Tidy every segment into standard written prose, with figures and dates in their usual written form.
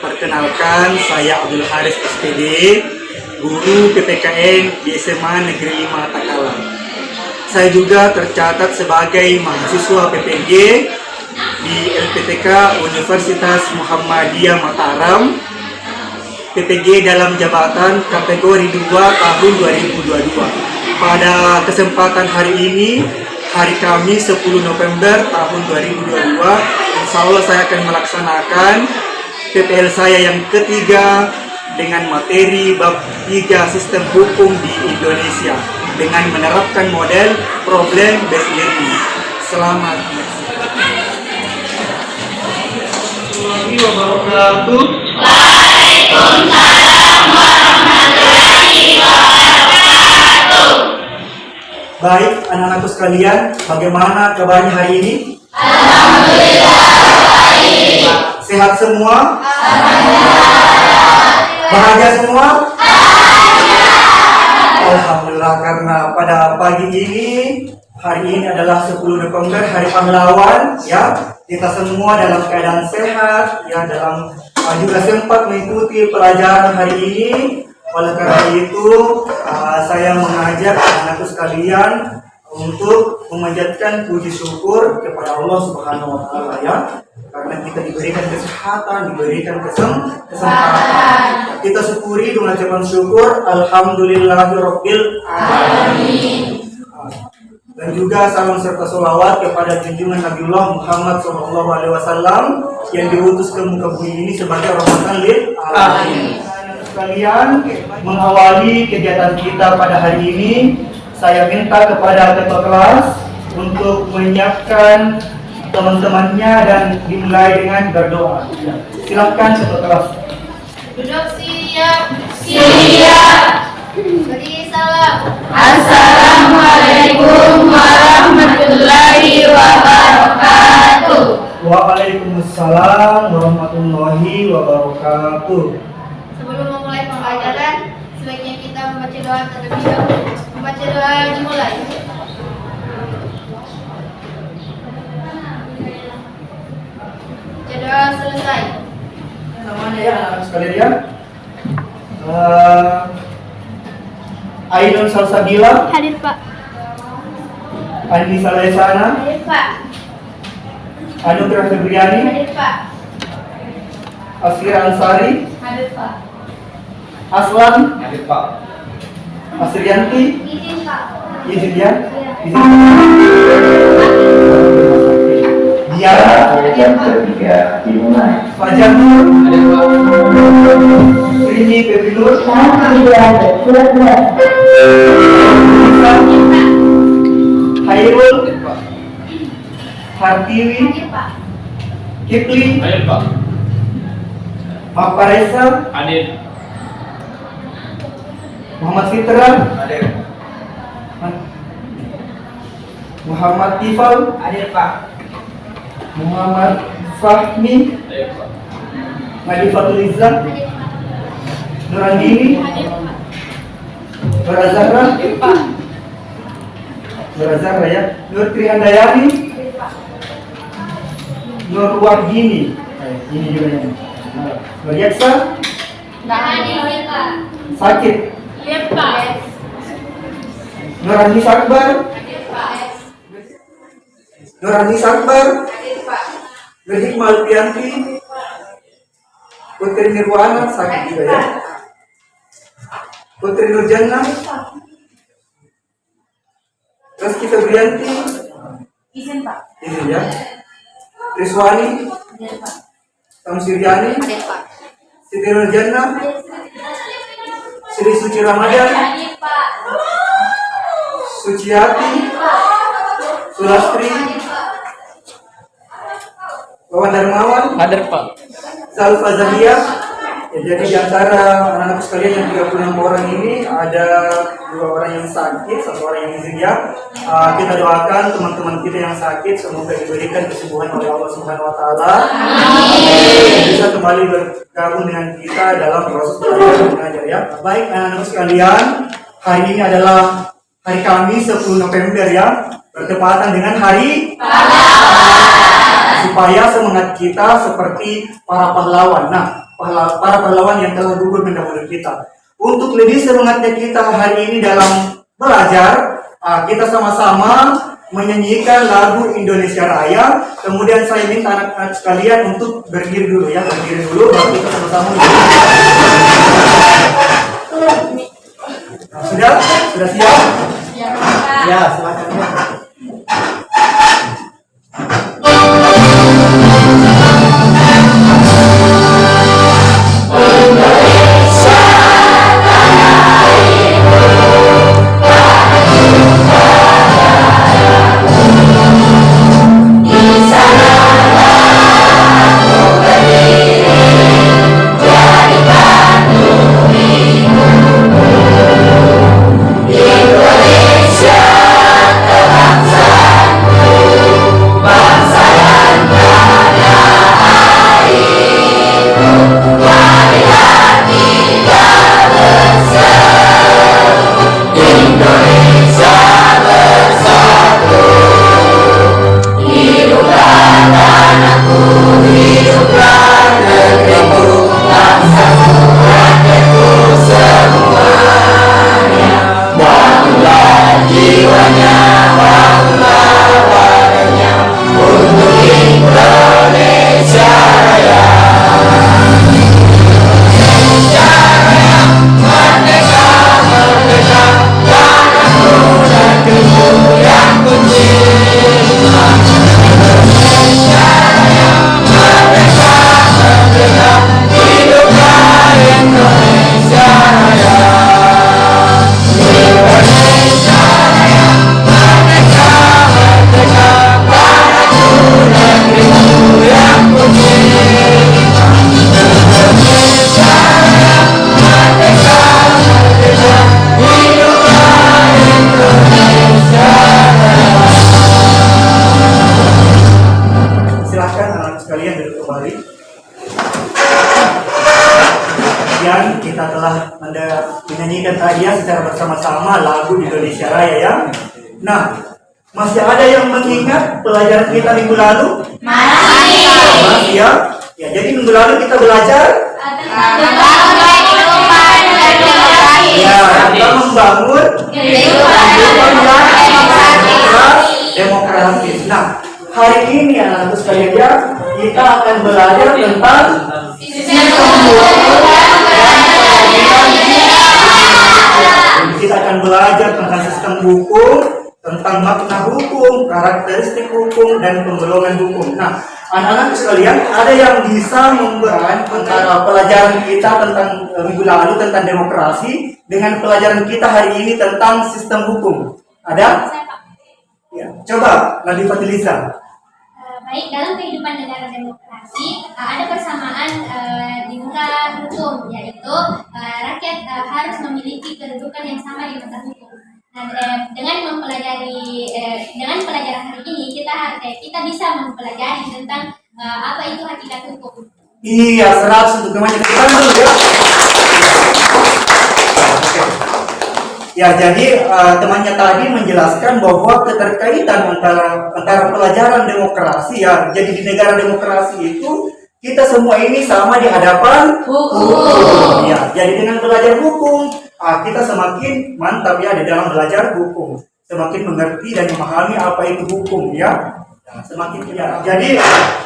Perkenalkan, saya Abdul Haris SPD, guru PPKN di SMA Negeri 5 Takalar. Saya juga tercatat sebagai mahasiswa PPG di LPTK Universitas Muhammadiyah Mataram, PPG dalam jabatan kategori 2 tahun 2022. Pada kesempatan hari ini, hari Kamis 10 November tahun 2022, insya Allah saya akan melaksanakan PPL saya yang ketiga dengan materi bab 3 sistem hukum di Indonesia dengan menerapkan model problem based learning. Selamat Assalamualaikum wabarakatuh. Waalaikumsalam warahmatullahi wabarakatuh. Baik, anak-anakku sekalian, bagaimana kabarnya hari ini? Alhamdulillah baik. Sehat semua? Bahagia semua? Alhamdulillah, karena pada pagi ini, hari ini adalah 10 November, Hari Pahlawan, ya. Kita semua dalam keadaan sehat, ya, dalam juga sempat mengikuti pelajaran hari ini. Oleh karena itu, saya mengajak anak-anakku sekalian untuk memanjatkan puji syukur kepada Allah Subhanahu wa Ta'ala, ya. Karena kita diberikan kesehatan, diberikan kesempatan. Kita syukuri dengan ucapan syukur, Alhamdulillahirabbil alamin. Dan juga salam serta sholawat kepada junjungan Nabiullah Muhammad SAW yang diutus ke muka bumi ini sebagai rahmatan lil alamin. Sekalian, mengawali kegiatan kita pada hari ini, saya minta kepada ketua kelas untuk menyiapkan teman-temannya dan dimulai dengan berdoa. Silakan ketua kelas. Duduk siap. Siap. Beri salam. Assalamualaikum warahmatullahi wabarakatuh. Waalaikumsalam warahmatullahi wabarakatuh. Sebelum memulai pembelajaran, sebaiknya kita membaca doa terlebih dahulu. Membaca doa dimulai. Baca doa selesai. Namanya ya anak-anak sekalian. Ainun Salsabila. Hadir Pak. Andi Salesana. Hadir Pak. Anugrah Febriani. Hadir Pak. Asira Ansari. Hadir Pak. Aslan. Hadir Pak. Asrianti. Izin Pak. Izin ya. Iya. Izin. Diara. Jam 3 dimulai. Fajar Nur. Hadir Pak. Rini Febilur. Hairul. Hadir Pak. Hartiwi. Hadir Pak. Kipli. Hadir Pak. Maparesa. Hadir. Muhammad Fitra. Hadir. Muhammad Tifal. Hadir Pak. Muhammad Fahmi. Hadir Pak. Nadifatul Izzah. Hadir Pak. Nurandini. Hadir Pak. Nura Zahra. Hadir Pak. Nura Zahra ya. Nur Trihandayani. Hadir Pak. Nur Wahyini. Ini juga yang. Nur Yaksa. Hadir Pak. Sakit. Hadir Pak. Nur Anis Akbar. Hadir Pak. Nur Anis Akbar. Hadir Pak. Nur Hikmah Alfianti. Putri Nirwana sakit juga ya. Putri Nur Jannah. Rizky Febrianti. Izin Pak. Ini ya. Rizwani. Hadir Pak. Tamsiriani. Hadir Pak. Siti Nur Jannah. Sri Suci Ramadan. Hadir Pak. Suciati. Sulastri. Wawan Darmawan. Hadir Pak. Salfa Zahia. Ya, jadi di antara anak-anak sekalian yang 36 orang ini ada 2 orang yang sakit, 1 orang yang izin ya. Kita doakan teman-teman kita yang sakit semoga diberikan kesembuhan oleh Allah Subhanahu wa Ta'ala. Bisa kembali bergabung dengan kita dalam proses belajar dan mengajar ya. Baik anak-anak sekalian, hari ini adalah hari Kamis 10 November ya, bertepatan dengan hari supaya semangat kita seperti para pahlawan. Nah, para pahlawan yang telah gugur mendahului kita. Untuk lebih semangatnya kita hari ini dalam belajar, kita sama-sama menyanyikan lagu Indonesia Raya. Kemudian saya minta anak-anak sekalian untuk berdiri dulu ya, berdiri dulu baru kita sama-sama. Sudah siap? Ya, silakan ya. Kita telah menyanyikan tadi ya secara bersama-sama lagu Indonesia Raya ya. Nah, masih ada yang mengingat pelajaran kita minggu lalu? Masih ya. Ya, jadi minggu lalu kita belajar tentang membangun kehidupan yang demokratis. Nah, hari ini anak-anak sekalian ya, kita akan belajar tentang kita akan belajar tentang sistem hukum, tentang makna hukum, karakteristik hukum, dan penggolongan hukum. Nah, anak-anak sekalian, ada yang bisa membedakan antara pelajaran kita tentang minggu lalu tentang demokrasi dengan pelajaran kita hari ini tentang sistem hukum? Ada? Ya, coba Nabi Fatiliza. Baik, dalam kehidupan negara demokrasi ada persamaan di muka hukum, yaitu rakyat harus memiliki kedudukan yang sama di mata hukum. Nah, dengan pelajaran hari ini kita bisa mempelajari tentang apa itu hakikat hukum. Iya, 100 untuk temannya kita dulu ya. Ya, jadi temannya tadi menjelaskan bahwa keterkaitan antara pelajaran demokrasi ya. Jadi di negara demokrasi itu kita semua ini sama di hadapan hukum. Ya, jadi dengan belajar hukum kita semakin mantap ya di dalam belajar hukum, semakin mengerti dan memahami apa itu hukum ya. Semakin ya. Jadi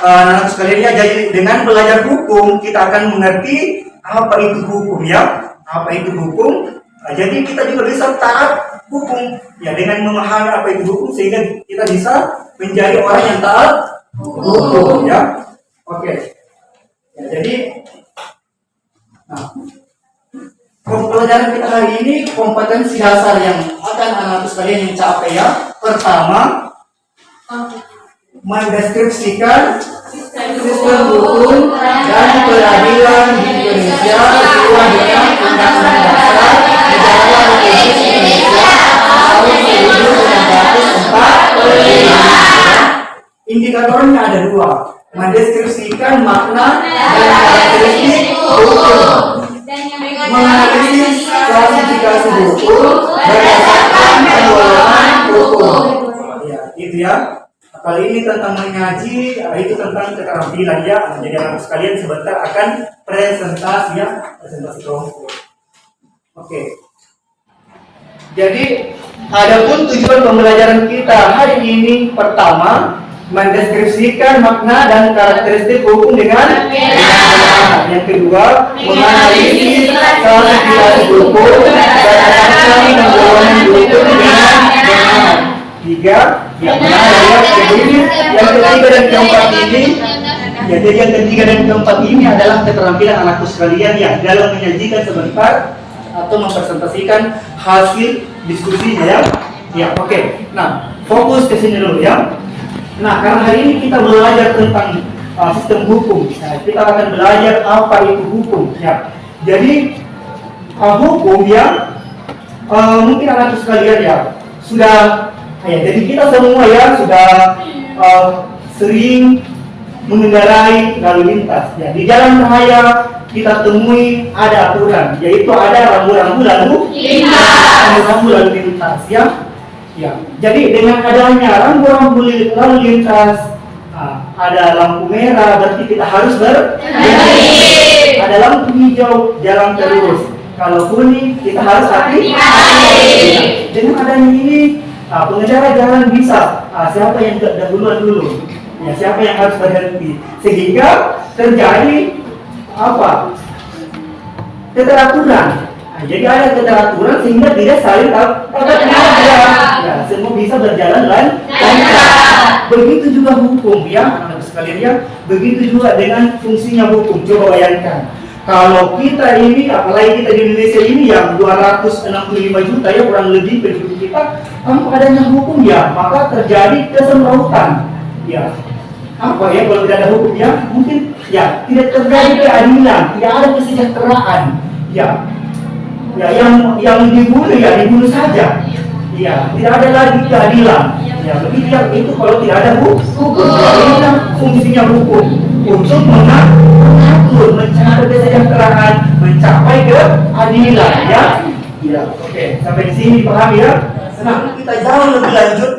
anak sekalian ya, jadi dengan belajar hukum kita akan mengerti apa itu hukum ya. Apa itu hukum? Jadi kita juga bisa taat hukum ya, dengan memahami apa itu hukum sehingga kita bisa menjadi orang yang taat hukum ya. Oke. Ya, jadi pelajaran kita hari ini kompetensi dasar yang akan anak sekalian yang capai ya. Pertama, mendeskripsikan sistem hukum dan peradilan di Indonesia sesuai dengan Undang-Undang Dasar Negara Republik Indonesia tahun 1945. Indikatornya ada dua, mendeskripsikan makna dan karakteristik hukum, menganalisis klasifikasi hukum berdasarkan penggolongan hukum. Ya, itu ya. Kali ini tentang mengaji, itu tentang keterampilan ya. Jadi anak sekalian sebentar akan presentasi ya, presentasi kelompok. Oke. Jadi adapun tujuan pembelajaran kita hari ini pertama mendeskripsikan makna dan karakteristik hukum dengan benar. Yang kedua, menganalisis klasifikasi hukum dan adaptasi penggolongan hukum dengan benar. Tiga, yang benar yang ketiga dan keempat ini. Ya, jadi yang ketiga dan keempat ini adalah keterampilan anakku sekalian ya dalam menyajikan sebentar atau mempresentasikan hasil diskusinya ya. Ya, oke. Nah, fokus ke sini dulu ya. Nah, karena hari ini kita belajar tentang sistem hukum. Nah, kita akan belajar apa itu hukum ya. Jadi hukum ya mungkin anak sekalian ya sudah ya, jadi kita semua ya sudah sering mengendarai lalu lintas ya. Di jalan raya kita temui ada aturan, yaitu ada rambu-rambu lalu lintas ya. Ya, jadi dengan adanya rambu-rambu lalu lintas, ada lampu merah berarti kita harus berhenti. Ada lampu hijau jalan terus. Kalau kuning kita harus hati-hati. Dengan adanya ini, pengendara jalan bisa siapa yang dahuluan dulu, ya siapa yang harus berhenti, sehingga terjadi apa? Keteraturan. Jadi ada keteraturan sehingga tidak saling tabrakan. Ya, semua bisa berjalan lancar. Begitu juga hukum ya, anak sekalian ya. Begitu juga dengan fungsinya hukum. Coba bayangkan, kalau kita ini, apalagi kita di Indonesia ini yang 265 juta ya kurang lebih penduduk kita, tanpa adanya hukum ya, maka terjadi kesemrautan. Ya, apa ya kalau tidak ada hukum ya? Mungkin ya tidak terjadi keadilan, tidak ada kesejahteraan. Ya, yang dibunuh ya dibunuh saja. Ya, tidak ada lagi keadilan. Ya, begitu ya, itu kalau tidak ada hukum. Ini fungsinya hukum untuk mengatur, mencari kesejahteraan, mencapai keadilan ya. Ya, oke. Sampai di sini paham ya? Nah, kita jauh lebih lanjut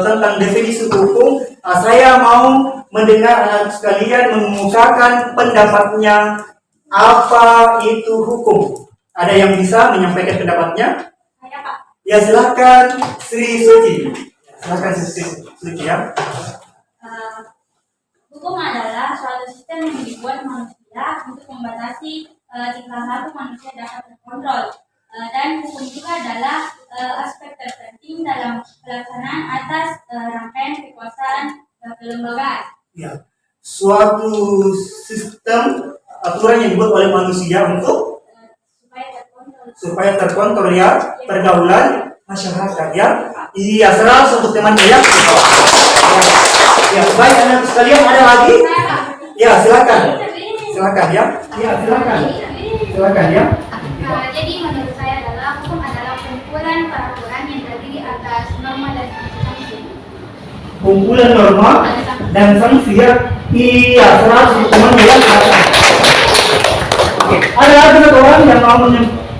tentang definisi hukum. Saya mau mendengar anak sekalian mengemukakan pendapatnya apa itu hukum. Ada yang bisa menyampaikan pendapatnya? Saya, Pak. Ya, silakan Sri Suci. Silakan Sri Suci ya. Hukum adalah suatu sistem yang dibuat manusia untuk membatasi tingkah laku manusia dapat terkontrol. Dan hukum juga adalah aspek terpenting dalam pelaksanaan atas rangkaian kekuasaan kelembagaan. Ya, suatu sistem aturan yang dibuat oleh manusia untuk supaya terkontrol ya pergaulan masyarakat ya. Iya, 100 untuk teman saya. Ya, baik anak sekalian, ada lagi? Ya, silakan. Silakan ya. Ya, silakan. Silakan ya. Jadi menurut saya adalah hukum adalah kumpulan peraturan yang terdiri atas norma dan sanksi. Kumpulan norma dan sanksi ya. Iya, 100 untuk teman saya. Oke, ada lagi satu orang yang mau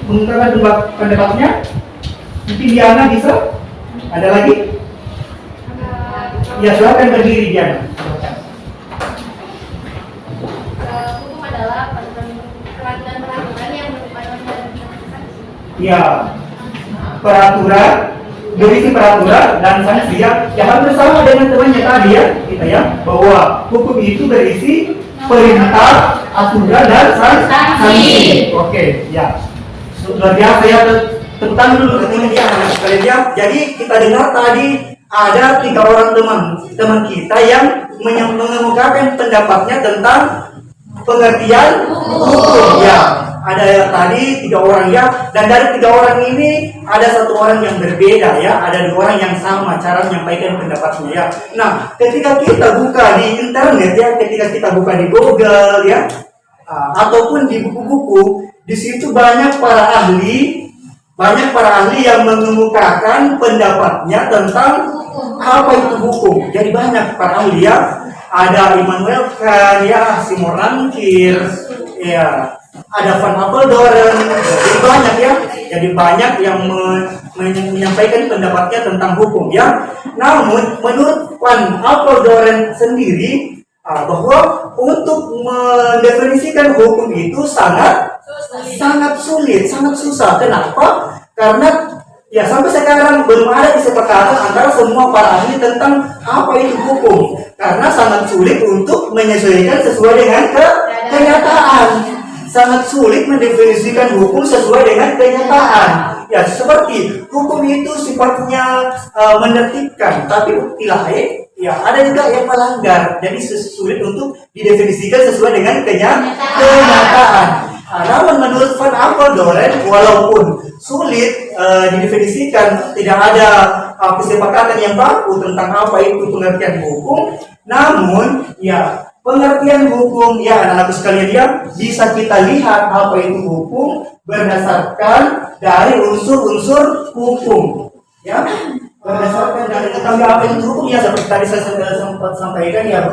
mengungkapkan pendapatnya? Mungkin Diana bisa? Ada lagi? Ya, silakan berdiri Diana. Hukum adalah peraturan yang berupa norma dan sanksi. Ya, peraturan, berisi peraturan dan sanksi ya. Ya, hampir sama dengan temannya tadi ya, kita ya, bahwa hukum itu berisi perintah, aturan dan sanksi. Oke, ya. Luar biasa ya, tentang dulu ketemu dia anak sekalian ya. Jadi kita dengar tadi ada 3 orang teman kita yang mengemukakan pendapatnya tentang pengertian hukum ya. Ada tadi 3 orang ya, dan dari 3 orang ini ada 1 orang yang berbeda ya, ada 2 orang yang sama cara menyampaikan pendapatnya ya. Nah, ketika kita buka di internet ya, ketika kita buka di Google ya, ataupun di buku-buku, di situ banyak para ahli yang mengemukakan pendapatnya tentang apa itu hukum. Jadi banyak para ahli ya, ada Immanuel Kant ya, Simon Rankir ya ada Van Apeldoorn, jadi banyak ya, jadi banyak yang menyampaikan pendapatnya tentang hukum ya. Namun menurut Van Apeldoorn sendiri bahwa untuk mendefinisikan hukum itu sangat sulit, sangat susah. Kenapa? Karena ya sampai sekarang belum ada kesepakatan antara semua para ahli tentang apa itu hukum. Karena sangat sulit untuk menyesuaikan sesuai dengan kenyataan. Sangat sulit mendefinisikan hukum sesuai dengan kenyataan. Ya seperti hukum itu sifatnya menertibkan, tapi di lain ya ada juga yang melanggar. Jadi sulit untuk didefinisikan sesuai dengan kenyataan. Namun menurut Van Apeldoorn, walaupun sulit didefinisikan, tidak ada kesepakatan yang baku tentang apa itu pengertian hukum. Namun ya pengertian hukum ya anak-anakku sekalian ya bisa kita lihat apa itu hukum berdasarkan dari unsur-unsur hukum ya. Berdasarkan dari ketahui apa itu hukum ya seperti tadi saya sempat sampaikan ya,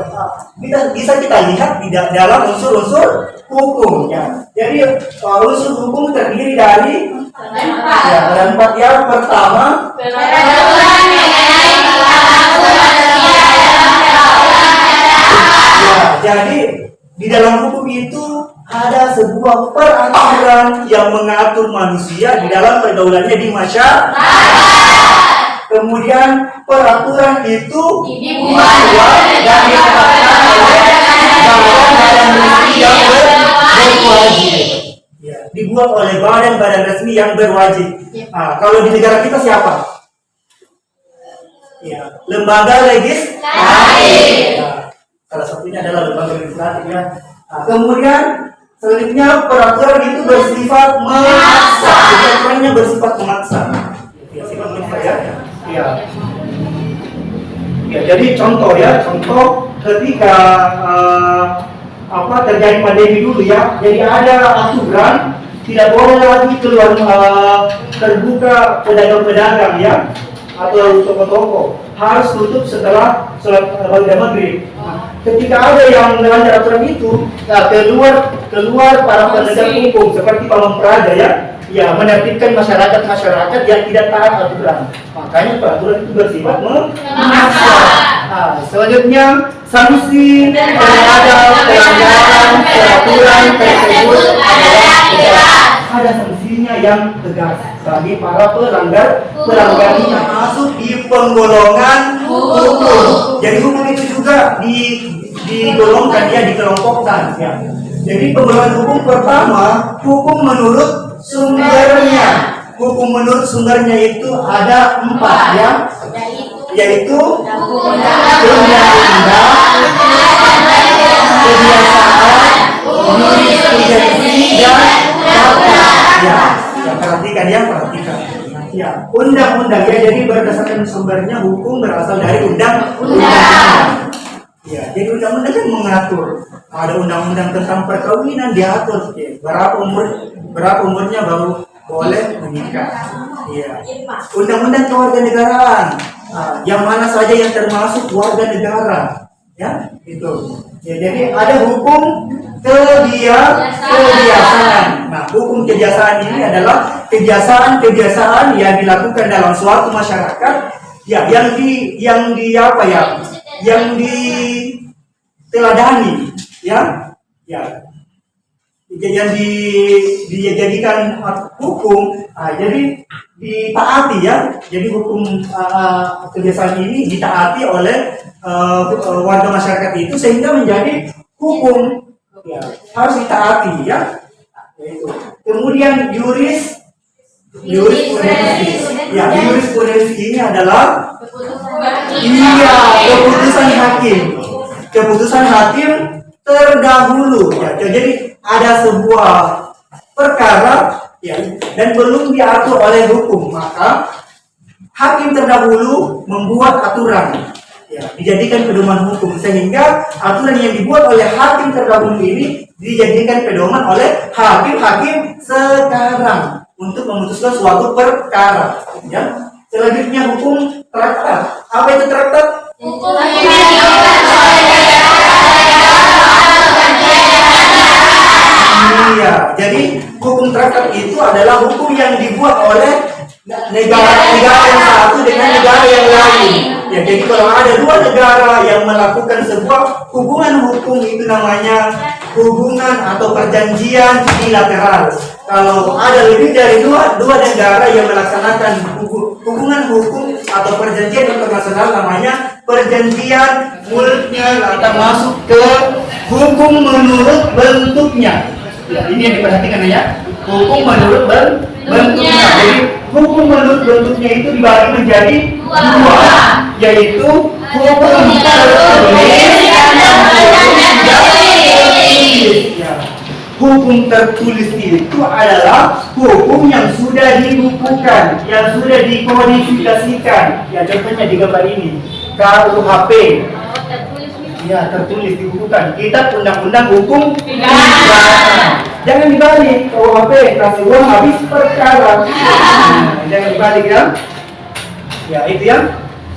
bisa kita lihat di dalam unsur-unsur hukum ya. Jadi unsur hukum terdiri dari ada 4 yang pertama ya, jadi di dalam hukum itu ada sebuah peraturan yang mengatur manusia di dalam pergaulannya di masyarakat. Kemudian peraturan itu dibuat dan ditetapkan oleh badan-badan resmi yang berwajib. Ya, dibuat oleh badan-badan resmi yang berwajib. Kalau di negara kita siapa? Ya, lembaga legislatif. Ya, salah satunya adalah lembaga legislatif ya. Kemudian selanjutnya peraturan itu bersifat memaksa. Peraturannya bersifat memaksa. Ya, sifat memaksa ya. Ya, jadi contoh ketika terjadi pandemi dulu ya, jadi ada aturan tidak boleh lagi keluar terbuka pedagang-pedagang ya atau toko-toko, harus tutup setelah sholat maghrib. Ketika ada yang melanggar aturan itu, keluar para penegak hukum seperti Pamong Praja ya menertibkan masyarakat yang tidak taat aturan. Makanya peraturan itu bersifat memaksa. Selanjutnya sanksi terhadap pelanggaran peraturan tersebut ada sanksinya yang tegas bagi para pelanggar yang masuk di penggolongan hukum. Jadi hukum itu juga digolongkan ya, dikelompokkan ya. Jadi penggolongan hukum pertama, hukum menurut sumbernya. Hukum menurut sumbernya itu ada 4 ya, yaitu undang-undang, kebiasaan, jurisprudensi dan ya. Perhatikan. Ya, undang-undang ya, jadi berdasarkan sumbernya hukum berasal dari undang-undang. Ya, jadi undang-undang kan mengatur. Ada undang-undang tentang perkawinan diatur, ya, berapa umurnya baru boleh menikah. Ya. Undang-undang kewarganegaraan, yang mana saja yang termasuk warga negara, ya itu. Ya, jadi ada hukum kebiasaan. Nah, hukum kebiasaan ini adalah kebiasaan yang dilakukan dalam suatu masyarakat, ya yang diteladani, ya yang dijadikan hukum, jadi ditaati ya. Jadi hukum kebiasaan ini ditaati oleh warga masyarakat itu sehingga menjadi hukum, ya, harus ditaati ya. Yaitu. Kemudian jurisprudensi. Ya, jurisprudensi ini adalah keputusan hakim terdahulu ya. Jadi ada sebuah perkara ya dan belum diatur oleh hukum, maka hakim terdahulu membuat aturan ya, dijadikan pedoman hukum, sehingga aturan yang dibuat oleh hakim terdahulu ini dijadikan pedoman oleh hakim-hakim sekarang untuk memutuskan suatu perkara ya. Selanjutnya hukum traktat. Apa itu traktat? Ya, jadi hukum traktat itu adalah hukum yang dibuat oleh negara yang satu dengan negara yang lain. Ya, jadi kalau ada dua negara yang melakukan sebuah hubungan hukum itu namanya hubungan atau perjanjian bilateral. Kalau ada lebih dari dua negara yang melaksanakan hubungan hukum atau perjanjian internasional namanya perjanjian multilateral. Kita masuk ke hukum menurut bentuknya. Ya, ini yang diperhatikan ya. Hukum menurut bentuknya. Jadi hukum menurut bentuknya itu dibagi menjadi dua, yaitu hukum tertulis dan ya. Hukum tertulis itu adalah hukum yang sudah dibukukan, yang sudah dikodifikasikan. Ya, contohnya di gambar ini, KUHP. Ya, tertulis dibukukan. Kitab Undang-Undang Hukum Pidana. Jangan dibalik. KUHP kasih uang habis perkara. Jangan dibalik ya. Ya, itu ya.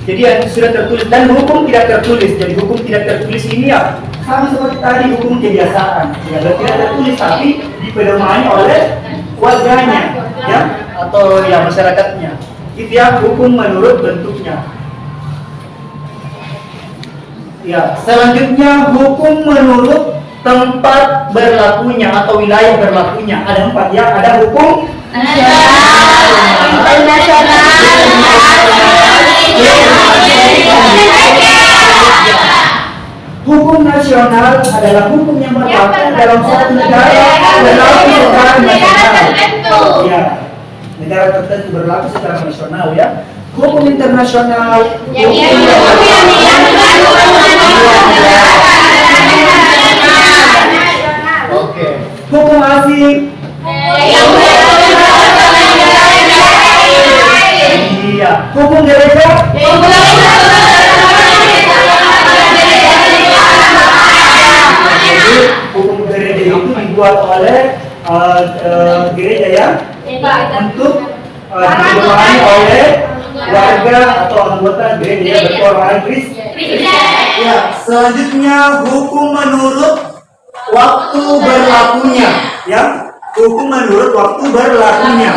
Jadi yang sudah tertulis dan hukum tidak tertulis. Jadi hukum tidak tertulis ini ya sama seperti tadi hukum kebiasaan. Ya, tidak tertulis tapi dipedomani oleh warganya, ya, atau ya masyarakatnya. Itu ya hukum menurut bentuknya. Ya, selanjutnya hukum menurut tempat berlakunya atau wilayah berlakunya. Ada 4 ya, ada hukum hukum nasional adalah hukum yang berlaku dalam suatu negara secara nasional. Ya, negara tertentu berlaku secara nasional ya. Hukum internasional, oke. Hukum asing, iya. Hukum gereja, hukum gereja itu dibuat oleh gereja ya untuk dipedomani oleh warga atau anggota gereja berkeluargaan Kristen. Ya, selanjutnya hukum menurut waktu berlakunya, ya. Hukum menurut waktu berlakunya.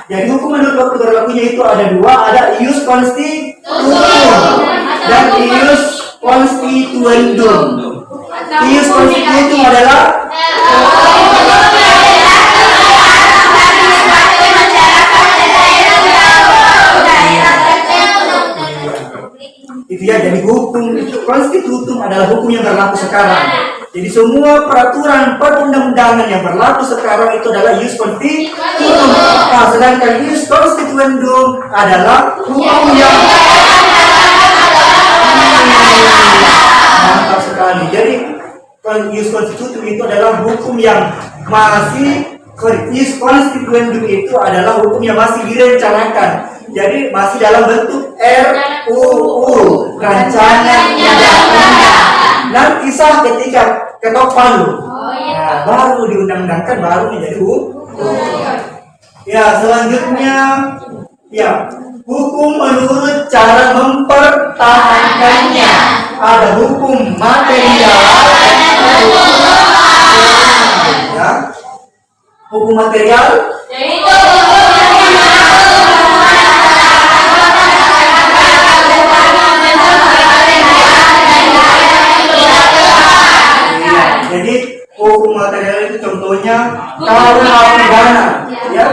Jadi hukum menurut waktu berlakunya itu ada 2, ada ius constitutum dan ius constituendum. Ius constitutum adalah itu ya, jadi hukum konstitutum adalah hukum yang berlaku sekarang. Jadi semua peraturan perundang-undangan yang berlaku sekarang itu adalah ius constitutum. Nah, sedangkan ius constituendum adalah hukum yang mantap sekali. Jadi ius constitutum itu adalah hukum yang masih ius constituendum itu adalah hukum yang masih direncanakan. Jadi masih dalam bentuk RUU, rancangan undang-undang. Nanti sah ketika ketok palu. Nah, baru diundang-undangkan, baru menjadi hukum. Ya, selanjutnya ya, hukum menurut cara mempertahankannya. Ada hukum material, ya. Hukum material jadi hukum material itu contohnya KUH pidana, ya.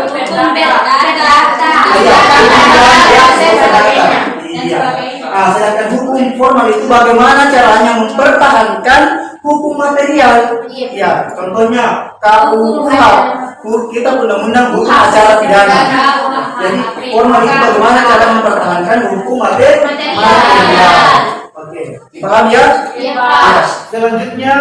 Iya. Nah, sedangkan hukum formal itu bagaimana caranya mempertahankan hukum material. Ya, contohnya KUH, kita undang-undang hukum acara pidana. Jadi formal itu bagaimana cara mempertahankan hukum material. Oke, paham ya? Ya. Selanjutnya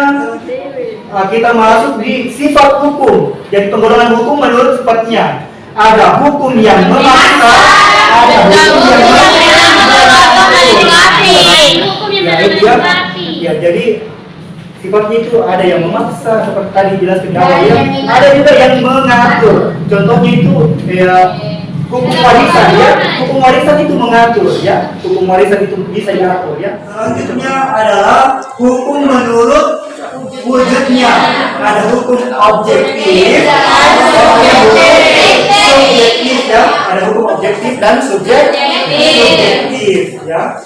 kita masuk di sifat hukum. Jadi penggolongan hukum menurut sifatnya. Ada hukum yang memaksa, ada hukum yang ya, jadi sifatnya itu ada yang memaksa seperti tadi jelaskan ya. Ada juga yang mengatur. Contohnya itu ya hukum warisan ya. Hukum warisan itu mengatur ya. Hukum warisan itu bisa diatur ya. Selanjutnya adalah hukum menurut wujudnya. Ada hukum objektif, subjektif ya. Ada hukum objektif dan subjektif ya.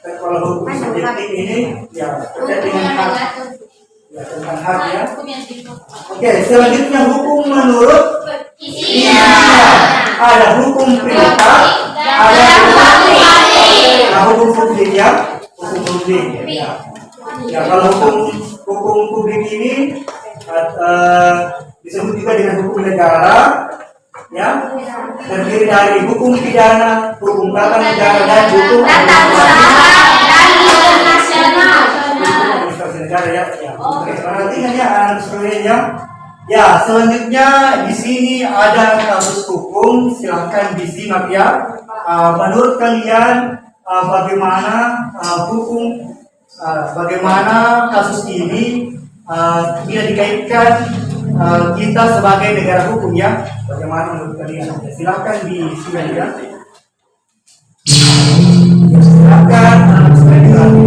Dan kalau hukum subjektif ini ya terkait dengan hak, ya tentang hak ya. Oke, selanjutnya hukum menurut isinya. Ada hukum privat, ada hukum publik ya. Hukum publik ya. Ya kalau hukum publik ini disebut juga dengan hukum negara ya, terdiri dari hukum pidana, hukum tata negara dan hukum administrasi negara ya. Oke, perhatikan ya anak sekalian. Ya, selanjutnya di sini ada kasus hukum, silahkan disimak ya. Menurut kalian bagaimana bagaimana kasus ini bila dikaitkan kita sebagai negara hukum ya? Bagaimana menurut kalian? Silahkan disimak ya. Silahkan anak sekalian.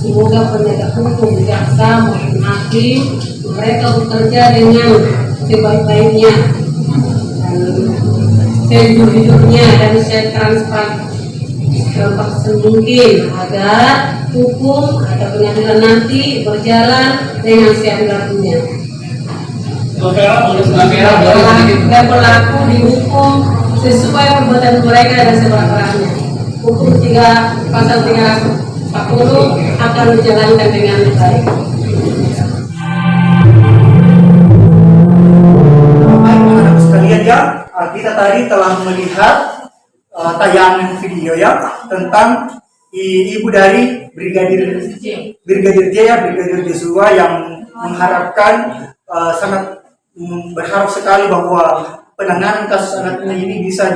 Semoga penegak hukum jaksa maupun hakim mereka bekerja dengan sebaik-baiknya dan sejujurnya dan setransparan mungkin agar hukum atau pengadilan nanti berjalan dengan seadil-adilnya dan berlaku dihukum sesuai perbuatan mereka dan seberat-beratnya. Hukum pasal 340 akan dijalankan dengan baik. Anak sekalian ya, kita tadi telah melihat tayangan video ya tentang ibu dari Brigadir J ya, Brigadir Joshua yang mengharapkan sangat berharap sekali bahwa penanganan kasus anaknya ini bisa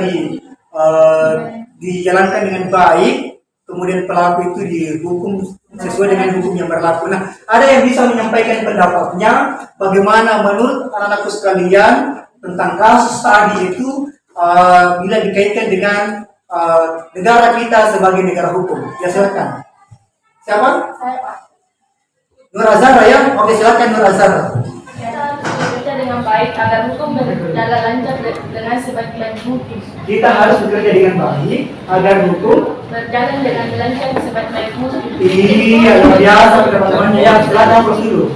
dijalankan dengan baik. Kemudian pelaku itu dihukum sesuai dengan hukum yang berlaku. Nah, ada yang bisa menyampaikan pendapatnya bagaimana menurut anak-anakku sekalian tentang kasus tadi itu bila dikaitkan dengan negara kita sebagai negara hukum. Ya silakan. Siapa? Saya Pak. Nur Azhara ya. Oke, silakan Nur Azhara. Kita bekerja dengan baik agar hukum berjalan lancar dengan sebaik-baik mungkin. Kita harus bekerja dengan baik agar hukum Berjalan dengan lancar sebaik-baik mungkin. iya luar biasa teman-teman ya. Silakan terus dulu.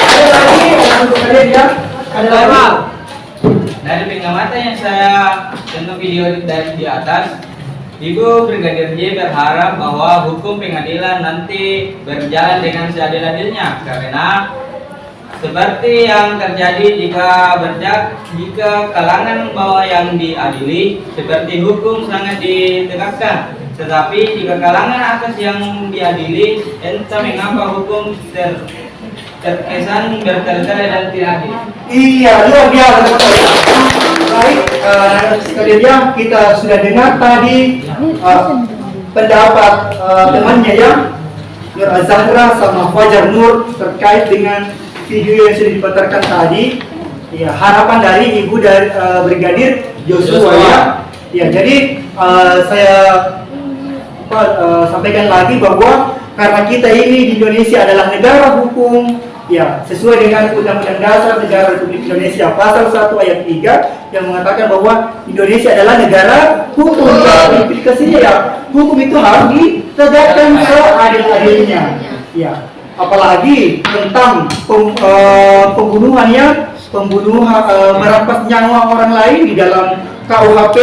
Ada lagi untuk kalian ya. Ada lagi. Dari pengamatan yang saya tonton video dari di atas, Ibu Brigadir J berharap bahwa hukum pengadilan nanti berjalan dengan seadil-adilnya karena seperti yang terjadi jika kalangan bawah yang diadili, seperti hukum sangat ditegakkan. Tetapi jika kalangan atas yang diadili, entah mengapa hukum terkesan bertele-tele dan tidak adil. Iya, luar biasa. Baik, sekalian kita sudah dengar tadi pendapat temannya ya, Nur Azhara sama Fajar Nur terkait dengan video yang sudah diputarkan tadi. Ya, harapan dari ibu dari Brigadir Joshua ya. Ya, jadi saya sampaikan lagi bahwa karena kita ini di Indonesia adalah negara hukum, ya sesuai dengan Undang-Undang Dasar Negara Republik Indonesia pasal 1 ayat 3 yang mengatakan bahwa Indonesia adalah negara hukum. Implikasinya ya hukum itu harus ditegakkan seadil-adilnya. Ya, apalagi tentang pembunuhan merampas nyawa orang lain di dalam KUHP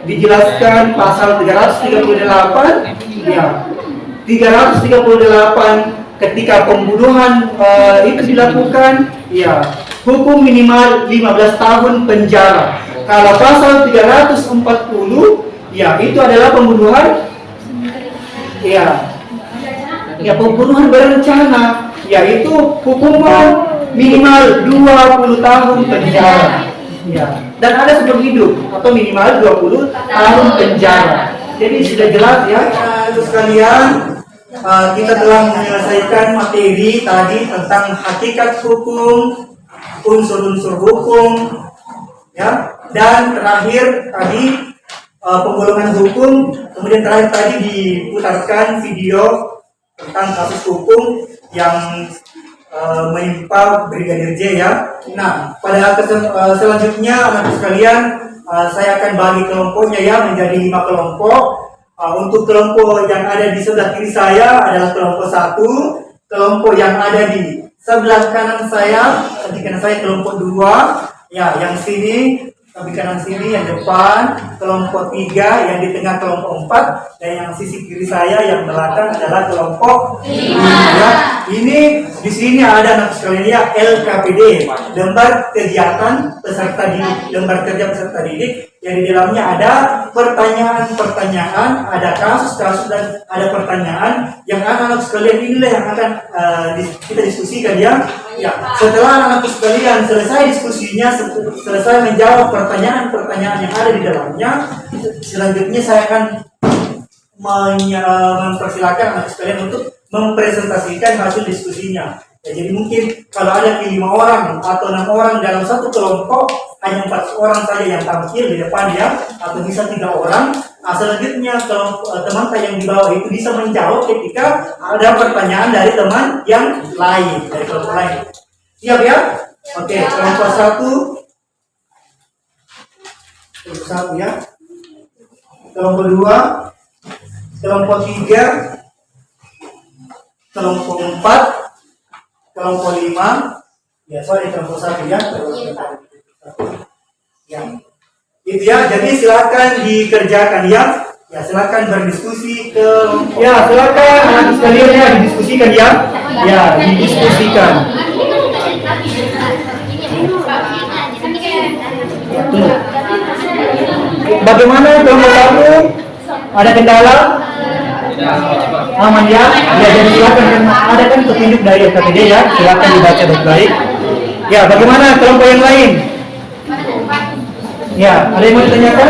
dijelaskan pasal 338 ya 338 ketika pembunuhan itu dilakukan ya hukum minimal 15 tahun penjara. Kalau pasal 340 ya itu adalah pembunuhan pembunuhan berencana yaitu hukuman minimal 20 tahun penjara. Ya, dan ada seumur hidup atau minimal 20 tahun penjara. Jadi sudah jelas ya, sekalian kita telah menyelesaikan materi tadi tentang hakikat hukum, unsur-unsur hukum, ya. Dan terakhir tadi penggolongan hukum, kemudian terakhir tadi diputarkan video tentang kasus hukum yang menimpa Brigadir J, ya. Nah, pada selanjutnya anak sekalian, saya akan bagi kelompoknya ya menjadi 5 kelompok. Untuk kelompok yang ada di sebelah kiri saya adalah kelompok 1, kelompok yang ada di sebelah kanan saya, di kanan saya kelompok 2, ya, yang sini, di kanan sini yang depan kelompok 3, yang di tengah kelompok 4, dan yang sisi kiri saya yang belakang adalah kelompok 5. Ya. Ini di sini ada anak sekalian ya, LKPD, lembar kegiatan peserta didik, lembar kerja peserta didik, yang di dalamnya ada pertanyaan-pertanyaan, ada kasus-kasus, dan ada pertanyaan yang anak-anak sekalian inilah yang akan kita diskusikan ya. Ya, setelah anak-anak sekalian selesai diskusinya, selesai menjawab pertanyaan-pertanyaan yang ada di dalamnya, selanjutnya saya akan mempersilakan anak sekalian untuk mempresentasikan hasil diskusinya. Ya, jadi mungkin kalau ada 5 orang atau 6 orang dalam satu kelompok, hanya 4 orang saja yang tampil di depan ya, atau bisa 3 orang. Selanjutnya teman yang di bawah itu bisa menjawab ketika ada pertanyaan dari teman yang lain, dari kelompok lain. Siap ya? Oke, kelompok 1 ya, kelompok 2, kelompok 3, kelompok 4, kelompok 5, ya sorry kelompok 1 ya, ya. Itu ya, jadi silakan dikerjakan ya. Ya, silakan berdiskusi ke ya, silakan anak sekalian ya didiskusikan ya. Ya, didiskusikan. Bagaimana kelompok 1? Ada kendala? Aman ya? Ya, jadi silakan, ada kan petunjuk dari LKPD ya, silakan dibaca baik-baik. Ya, bagaimana kelompok yang lain? Ya, ada yang mau ditanyakan?